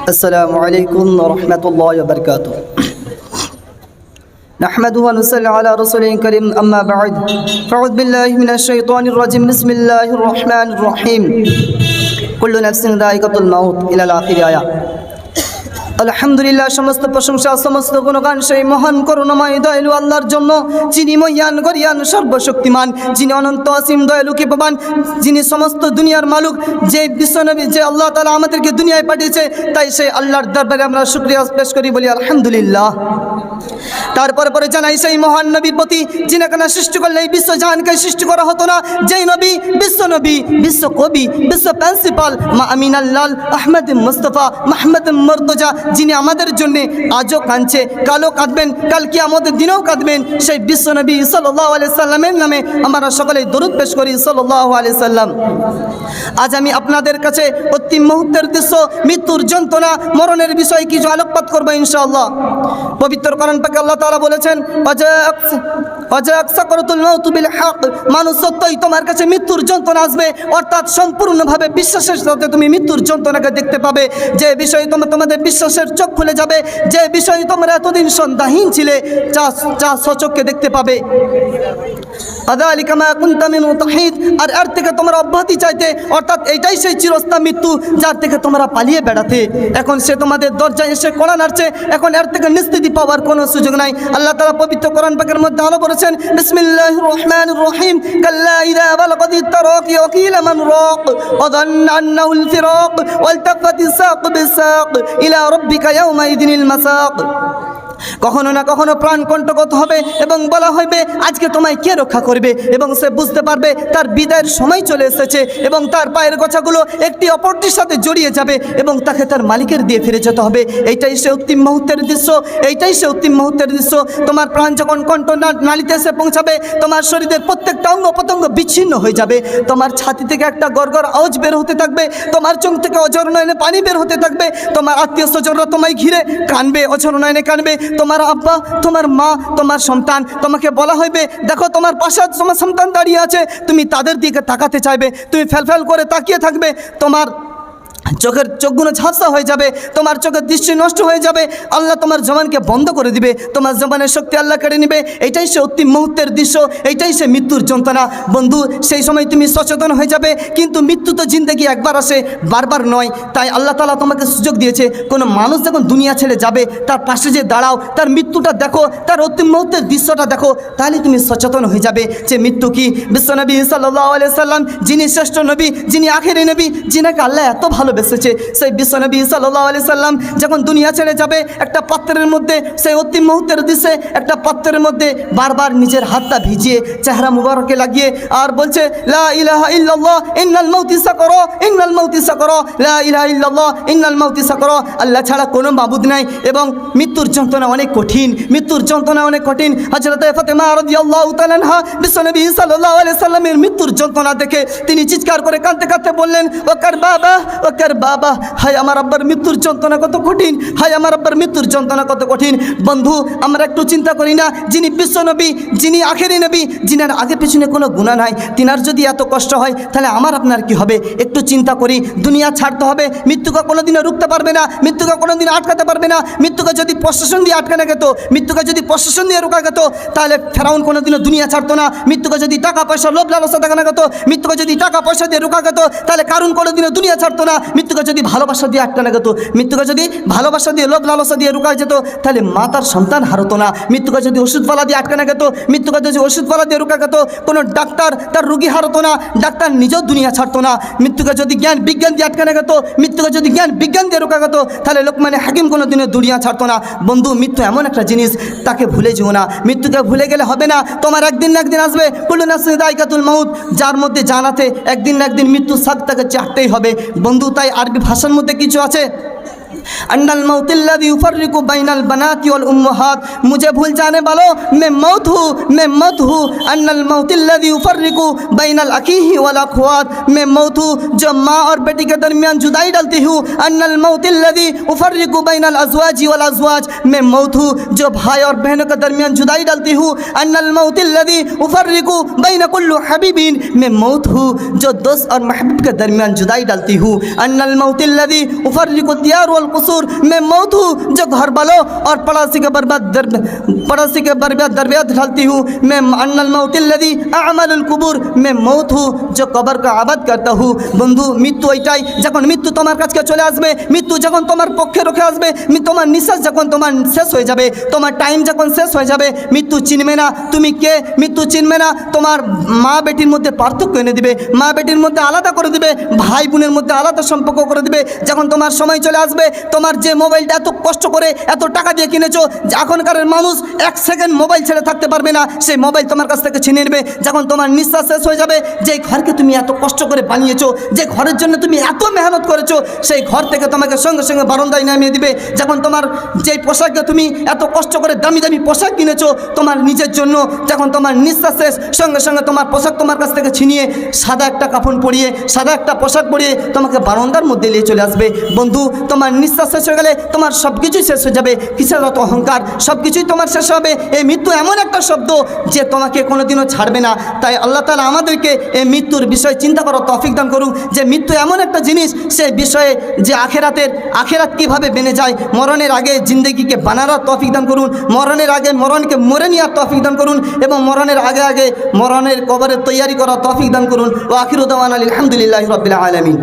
السلام عليكم ورحمة الله وبركاته. نحمده ونصلي على رسوله الكريم أما بعد فأعوذ بالله من الشيطان الرجيم بسم الله الرحمن الرحيم كل نفس ذائقة الموت إلى الآخر آية. আলহামদুলিল্লাহ, সমস্ত প্রশংসা সমস্ত গুণগান সেই মহান করুণাময় দয়ালু আল্লাহর জন্য, যিনি মহিয়ান গরিয়ান সর্বশক্তিমান, যিনি অনন্ত অসীম দয়ালু কৃপাবান, যিনি সমস্ত দুনিয়ার মালিক, যে বিশ্বনবী যে আল্লাহ তাআলা আমাদেরকে দুনিয়ায় পাঠিয়েছে, তাই সেই আল্লাহর দরবারে আমরা শুকরিয়া পেশ করি, বলি আলহামদুলিল্লাহ। তারপরে পরে জানাই সেই মহান নবীর প্রতি, যিনি কেন সৃষ্টি করলে এই বিশ্ব জাহানকে সৃষ্টি করা হতো না, যেই নবী বিশ্ব কবি বিশ্ব প্রিন্সিপাল মা আমিনাল্লাল আহমদ মুস্তফা মাহমুদ মুর্তজা, যিনি আমাদের জন্য আজও কাঁদছে, কালও কাঁদবেন, কাল কিয়ামতের দিনেও কাঁদবেন, সেই বিশ্বনবী সাল্লাল্লাহু আলাইহি সাল্লামের নামে আমরা সকলেই দরুদ পেশ করি সাল্লাল্লাহু আলাইহি সাল্লাম। আজ আমি আপনাদের কাছে অতি মুহূর্তের দৃশ্য, মৃত্যুর যন্ত্রণা, মরণের বিষয়ে কিছু আলোকপাত করবো ইনশাআল্লাহ। পবিত্র কোরআন পাকে আল্লাহ তাআলা বলেছেন, সাকরাতুল মাউত বিল হক, মানুষ সত্যই তোমার কাছে মৃত্যুর যন্ত্রণা আসবে, অর্থাৎ সম্পূর্ণভাবে বিশ্বাসের সাথে তুমি মৃত্যুর যন্ত্রণাকে দেখতে পাবে। যে বিষয়ে তোমাদের বিশ্বাসের চোখ খুলে যাবে, যে বিষয়ে তোমরা এতদিন সন্দেহহীন ছিলে, যা সচক্ষে দেখতে পাবে। আযালিকা মা কুনতা মিনহু তাহিদ, আর এর থেকে তোমরা অব্যাহতি চাইতে, অর্থাৎ এইটাই সেই চিরস্থায়ী মৃত্যু যার থেকে তোমরা পালিয়ে বেড়াতে। এখন সে তোমাদের দরজায় এসে কড়া নাড়ছে, এখন এর থেকে নিস্তেজি পাওয়ার কোনো সুযোগ নাই। আল্লাহ তাআলা পবিত্র কোরআন পাকের মধ্যে আলো বলেছেন, বিসমিল্লাহির রহমানির রহিম, কাল্লা ইযা বালাগাতিত তারাকি ওয়া কিলা মান রাক ওয়া যান্না আন্নাহুল ফিরাক ওয়ালতাফাতিস সাক বিসাক ইলা রাব্বিকা ইয়াওমাইযিনিল মাসাক। কখনো না কখনো প্রাণ কণ্টকত হবে এবং বলা হইবে আজকে তোমায় কে রক্ষা করবে, এবং সে বুঝতে পারবে তার বিদায়ের সময় চলে এসেছে, এবং তার পায়ের গোছাগুলো একটি অপরটির সাথে জড়িয়ে যাবে এবং তাকে তার মালিকের দিয়ে ফিরে যেতে হবে। এইটাই সে অন্তিম মুহূর্তের দৃশ্য, এইটাই সে অন্তিম মুহূর্তের দৃশ্য। তোমার প্রাণ যখন কণ্ঠ নালীতে এসে পৌঁছাবে, তোমার শরীরের প্রত্যেকটা অঙ্গ প্রত্যঙ্গ বিচ্ছিন্ন হয়ে যাবে, তোমার ছাতি থেকে একটা গড়গড় আওয়াজ বের হতে থাকবে, তোমার চোখ থেকে অঝর নয়নে পানি বের হতে থাকবে, তোমার আত্মীয় স্বজনরা তোমায় ঘিরে কাঁদবে, অঝর নয়নে কাঁদবে। তোমার আব্বা, তোমার মা, তোমার সন্তান, তোমাকে বলা হইবে দেখো তোমার পাশে তোমার সন্তান দাঁড়িয়ে আছে, তুমি তাদের দিকে তাকাতে চাইবে, তুমি ফ্যাল করে তাকিয়ে থাকবে, তোমার চোখগুলো ঝাপসা হয়ে যাবে, তোমার চোখের দৃষ্টি নষ্ট হয়ে যাবে, আল্লাহ তোমার জবানকে বন্ধ করে দিবে, তোমার জবানের শক্তি আল্লাহ কেড়ে নেবে। এটাই সে অন্তিম মুহূর্তের দৃশ্য, এইটাই সে মৃত্যুর যন্ত্রণা। বন্ধু, সেই সময় তুমি সচেতন হয়ে যাবে, কিন্তু মৃত্যু তো জিন্দেগি একবার আসে, বারবার নয়। তাই আল্লাহ তাআলা তোমাকে সুযোগ দিয়েছে, কোনো মানুষ যখন দুনিয়া ছেড়ে যাবে তার পাশে যে দাঁড়াও, তার মৃত্যুটা দেখো, তার অন্তিম মুহূর্তের দৃশ্যটা দেখো, তাহলে তুমি সচেতন হয়ে যাবে যে মৃত্যু কি। বিশ্বনবী সাল্লাল্লাহু আলাইহি সাল্লাম, যিনি শ্রেষ্ঠ নবী, যিনি আখেরি নবী, যিনাকে আল্লাহ এত ভালোবেসেছে, সেই বিশ্বনবী সাল্লাল্লাহু আলাইহি সাল্লাম যখন দুনিয়া ছেড়ে যাবে, একটা পাত্রের মধ্যে, সেই অন্তিম মুহূর্তের দৃশ্যে একটা পাত্রের মধ্যে বারবার নিজের হাতটা ভিজিয়ে চেহারা মুবারকে লাগিয়ে আর বলছে, লা ইলাহা ইল্লাল্লাহ ইন্নাল মাউতি সাকরা, ইন্নাল মাউতি সাকরা, লা ইলাহা ইল্লাল্লাহ ইন্নাল মাউতি সাকরা। আল্লাহ ছাড়া কোনো মাবুদ নাই এবং মৃত্যুর যন্ত্রণা অনেক কঠিন, মৃত্যুর যন্ত্রণা অনেক কঠিন। হযরত ফাতেমা রাদিয়াল্লাহু তাআলা আনহা বিশ্বনবী সাল্লাল্লাহু আলাইহি সাল্লামের মৃত্যুর যন্ত্রণা দেখে তিনি চিৎকার করে কাঁদতে কাঁদতে বললেন, ওকার বাবা, ওকার বাবা, হায় আমার আব্বার মৃত্যুর যন্ত্রণা কত কঠিন, হায় আমার আব্বার মৃত্যুর যন্ত্রণা কত কঠিন। বন্ধু, আমরা একটু চিন্তা করি না, যিনি বিশ্বনবী, যিনি আখেরি নবী, যিনার আগে পেছনে কোনো গুনাহ নাই, তিনার যদি এত কষ্ট হয়, তাহলে আমার আপনার কি হবে? একটু চিন্তা করি। দুনিয়া ছাড়তে হবে, মৃত্যুকে কোনোদিনও রুখতে পারবে না, মৃত্যুকে কোনোদিন আটকাতে পারবে না। মৃত্যুকে যদি প্রশাসন দিয়ে আটকানো যেত, মৃত্যুকে যদি প্রশাসন দিয়ে রোকা যেত, তাহলে ফেরাউন কোনোদিনও দুনিয়া ছাড়তো না। মৃত্যুকে যদি টাকা পয়সা লোভ লালসা দেখানো যেত, মৃত্যুকে যদি টাকা পয়সা দিয়ে রোকা যেত, তাহলে কারুন কোনোদিনও দুনিয়া ছাড়তো না। মৃত্যুকে যদি ভালোবাসা দিয়ে আটকানো যেত, মৃত্যুকে যদি ভালোবাসা দিয়ে লোভ লালসা দিয়ে রোকা যেত, তাহলে মা তার সন্তান হারতো না। মৃত্যুকে যদি ওষুধপালা দিয়ে আটকানো যেত, মৃত্যুকে যদি ওষুধপালা দিয়ে রোকা যেত, কোনো ডাক্তার তার রোগী হারতো না, ডাক্তার নিজেও দুনিয়া ছাড়তো না। মৃত্যুকে যদি জ্ঞান বিজ্ঞান দিয়ে আটকানো যেত, মৃত্যুকে যদি জ্ঞান বিজ্ঞান দিয়ে রোকা যেত, তাহলে লোকমানে হাকিম কোনো দিনে দুনিয়া ছাড়তো না। বন্ধু, মৃত্যু এমন একটা জিনিস, তাকে ভুলে যেও না। মৃত্যুকে ভুলে গেলে হবে না, তোমার একদিন না একদিন আসবে। কুল্লু নাফসিন যায়কাতুল মাউত, যার মধ্যে জান আছে, একদিন না একদিন মৃত্যু স্বাদ তাকে চাটতেই হবে। বন্ধু, তাই আরবি ভাষার মধ্যে কিছু আছে, अन्नल मौतिल्लज़ी युफ़र्रिक़ु बैनल बनाति वल उम्महात, मुझे भूल जाने वालों मैं मौत हूँ, मैं मौत हूँ। अन्नल मौतिल्लज़ी युफ़र्रिक़ु बैनल अख़ीहि वल अख़वात, मैं मौत हूँ जो माँ और बेटी के दरमियान जुदाई डालती हूँ। अन्नल मौतिल्लज़ी युफ़र्रिक़ु बैनल अज़वाजी वल अज़वाज, मैं मौत हूँ जो भाई और बहनों के दरमियान जुदाई डालती हूँ। अन्नल मौतिल्लज़ी युफ़र्रिक़ु बैन कुल्लि हबीबिन, मैं मौत हूँ जो दोस्त और महबूब के दरमियान जुदाई डालती हूँ। अन्नल मौतिल्लज़ी युफ़र्रिक़ु दियार वल कुसूर मैं मौत हूँ जो घर वालों और पड़ोसी के बर्बाद दरबियत ढालती हूँ मैं अन्नल मौतिल्लदी अमलुल कुबूर मैं मौत हूँ जो कबर का आबाद करता हूँ बंधु मृत्यु एटाई যখন মৃত্যু তোমার কাছে চলে আসবে মৃত্যু যখন তোমার পক্ষে রুখে আসবে তোমার নিঃশ্বাস যখন তোমার শেষ হয়ে যাবে তোমার টাইম যখন শেষ হয়ে যাবে মৃত্যু চিনবে না তুমি কে মৃত্যু চিনবে না তোমার মা বেটির মধ্যে পার্থক্য এনে দিবে মা বেটির মধ্যে আলাদা করে দিবে ভাই বোনের মধ্যে আলাদা সম্পর্ক করে দিবে যখন তোমার সময় চলে আসবে তোমার যে মোবাইলটা এত কষ্ট করে এত টাকা দিয়ে কিনেছো এখনকার মানুষ 1 সেকেন্ড মোবাইল ছেড়ে থাকতে পারবে না সেই মোবাইল তোমার কাছ থেকে ছিনিয়ে নেবে যখন তোমার নিঃশ্বাস শেষ হয়ে যাবে যে ঘরকে তুমি এত কষ্ট করে বানিয়েছো যে ঘরের জন্য তুমি এত মেহনত করেছো সেই ঘর থেকে তোমাকে সঙ্গে সঙ্গে বারান্দায় নামিয়ে দিবে যখন তোমার যেই পোশাককে তুমি এত কষ্ট করে দামি দামি পোশাক কিনেছো তোমার নিজের জন্য যখন তোমার নিঃশ্বাস শেষ সঙ্গে সঙ্গে তোমার পোশাক তোমার কাছ থেকে ছিনিয়ে সাদা একটা কাফন পরিয়ে সাদা একটা পোশাক পরিয়ে তোমাকে বারান্দার মধ্যে নিয়ে চলে আসবে বন্ধু তোমার নিঃশ্বাস শেষ হয়ে গেলে তোমার সব কিছুই শেষ হয়ে যাবে কিসের অত অহংকার সব কিছুই তোমার শেষ হবে এই মৃত্যু এমন একটা শব্দ যে তোমাকে কোনোদিনও ছাড়বে না তাই আল্লাহ তাআলা আমাদেরকে এই মৃত্যুর বিষয়ে চিন্তা করার তৌফিক দান করুন যে মৃত্যু এমন একটা জিনিস সেই বিষয়ে যে আখেরাত কীভাবে বেনে যায় মরণের আগে জিন্দগিকে বানানোর তৌফিক দান করুন মরণের আগে মরণকে মরে নেওয়ার তৌফিক দান করুন এবং মরণের আগে মরণের কবরের তৈয়ারি করার তৌফিক দান করুন ওয়া আখিরু দাওয়ানা আলহামদুলিল্লাহি রাব্বিল আলামিন।